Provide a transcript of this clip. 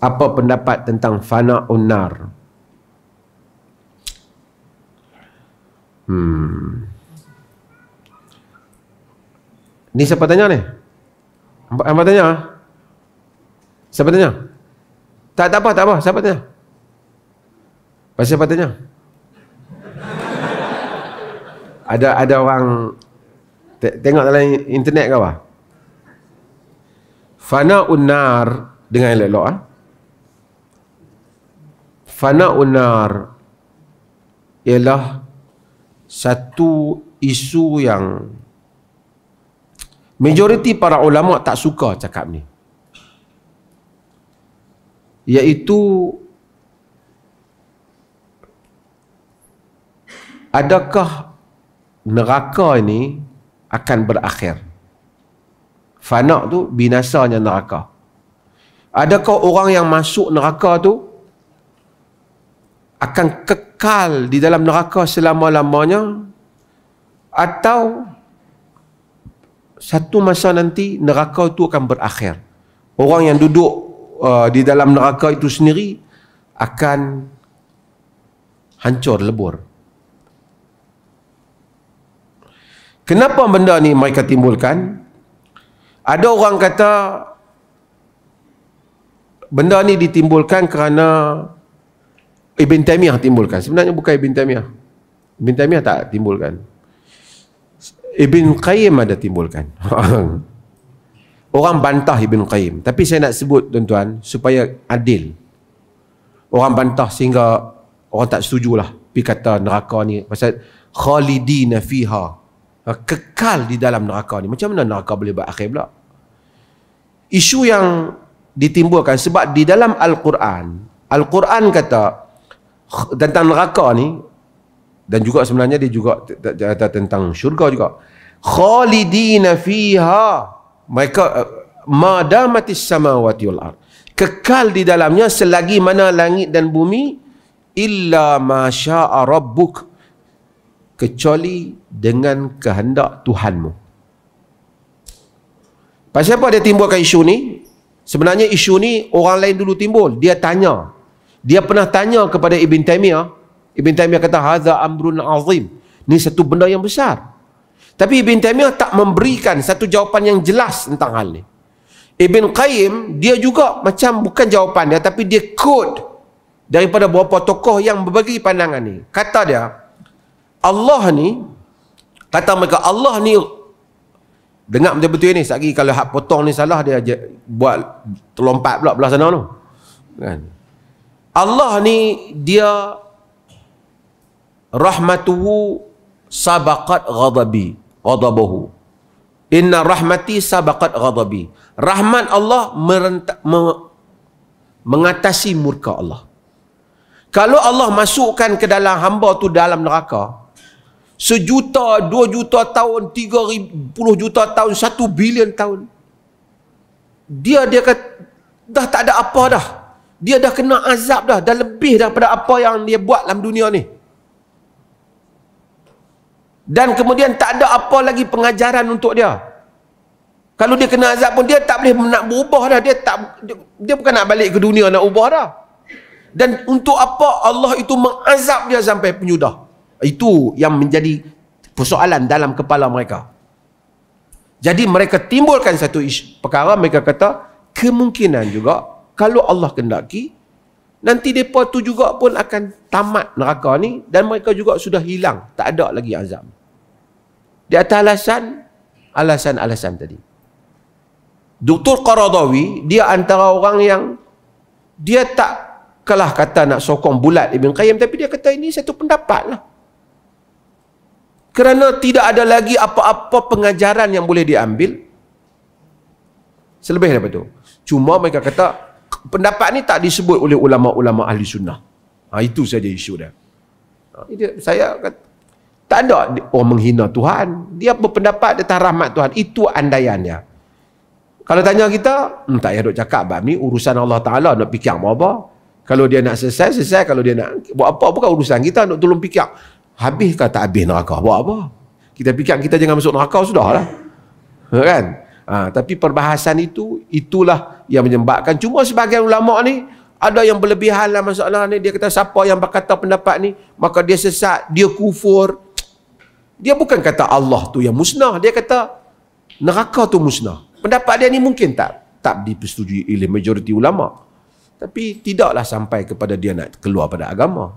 Apa pendapat tentang fana'un nar? Ni siapa tanya ni? Apa tanya? Siapa tanya? Tak apa. Siapa tanya? Pasal siapa tanya? Ada orang tengok dalam internet ke apa? Fana'un nar, dengan elok-elok Fana'un nar ialah satu isu yang majoriti para ulama tak suka cakap ni, iaitu adakah neraka ini akan berakhir? Fana' tu binasanya neraka. Adakah orang yang masuk neraka tu akan kekal di dalam neraka selama-lamanya, atau satu masa nanti neraka itu akan berakhir? Orang yang duduk di dalam neraka itu sendiri akan hancur lebur. Kenapa benda ni mereka timbulkan? Ada orang kata benda ni ditimbulkan kerana Ibn Taymiyah timbulkan. Sebenarnya bukan Ibn Taymiyah. Ibn Taymiyah tak timbulkan. Ibn Qayyim ada timbulkan. Orang bantah Ibn Qayyim. Tapi saya nak sebut tuan-tuan supaya adil. Orang bantah sehingga orang tak setujulah. Pergi kata neraka ni pasal khalidina fiha, kekal di dalam neraka ni. Macam mana neraka boleh berakhir pula? Isu yang ditimbulkan sebab di dalam Al-Quran kata tentang neraka ni, dan juga sebenarnya dia juga kata tentang syurga juga. Khalidina fiha, mereka madamatis samawati wal ard, kekal di dalamnya selagi mana langit dan bumi, illa ma syaa rabbuk, kecuali dengan kehendak Tuhanmu. Pasal apa dia timbulkan isu ni? Sebenarnya isu ni orang lain dulu timbul. Dia pernah tanya kepada Ibn Taymiyah. Ibn Taymiyah kata hadza amrun azim, ni satu benda yang besar. Tapi Ibn Taymiyah tak memberikan satu jawapan yang jelas tentang hal ni. Ibn Qayyim dia juga macam bukan jawapan dia, tapi dia quote daripada beberapa tokoh yang berbagi pandangan ni. Kata dia, Allah ni, kata mereka, Allah ni, dengar betul-betul ni, sekali kalau hak potong ni salah, dia buat terlompat pula belah sana tu. Kan? Allah ni, dia rahmatuhu sabaqat ghadabahu. Inna rahmati sabaqat ghadabi. Rahmat Allah mengatasi murka Allah. Kalau Allah masukkan ke dalam hamba tu dalam neraka, 1 juta, 2 juta tahun, 30 juta tahun, 1 bilion tahun, dia kata dah tak ada apa dah. Dia dah kena azab dah lebih daripada apa yang dia buat dalam dunia ni. Dan kemudian tak ada apa lagi pengajaran untuk dia. Kalau dia kena azab pun dia tak boleh nak berubah dah. Dia bukan nak balik ke dunia nak ubah dah. Dan untuk apa Allah itu mengazab dia sampai penyudah? Itu yang menjadi persoalan dalam kepala mereka. Jadi mereka timbulkan satu perkara, mereka kata kemungkinan juga kalau Allah kendaki nanti mereka tu juga pun akan tamat neraka ni, dan mereka juga sudah hilang, tak ada lagi azab. Di atas alasan tadi. Dr. Qaradawi dia antara orang yang dia tak kalah kata nak sokong bulat Ibn Qayyim, tapi dia kata ini satu pendapat lah. Kerana tidak ada lagi apa-apa pengajaran yang boleh diambil selebih daripada itu. Cuma mereka kata pendapat ni tak disebut oleh ulama-ulama ahli sunnah. Itu saja isu dia. Saya kata tak ada orang menghina Tuhan. Dia berpendapat tentang rahmat Tuhan. Itu andaian dia. Kalau tanya kita, tak payah duk cakap bab ni urusan Allah Ta'ala, nak fikir apa. Kalau dia nak selesai. Kalau dia nak buat apa, bukan urusan kita nak tolong fikir. Habis ke tak habis neraka, buat apa? Kita fikir kita jangan masuk neraka, sudah lah. Kan? Tapi perbahasan itulah yang menyebabkan. Cuma sebahagian ulama ni ada yang berlebihan lah masalah ni. Dia kata siapa yang berkata pendapat ni maka dia sesat, dia kufur. Dia bukan kata Allah tu yang musnah, dia kata neraka tu musnah. Pendapat dia ni mungkin tak dipersetujui oleh majoriti ulama, tapi tidaklah sampai kepada dia nak keluar pada agama.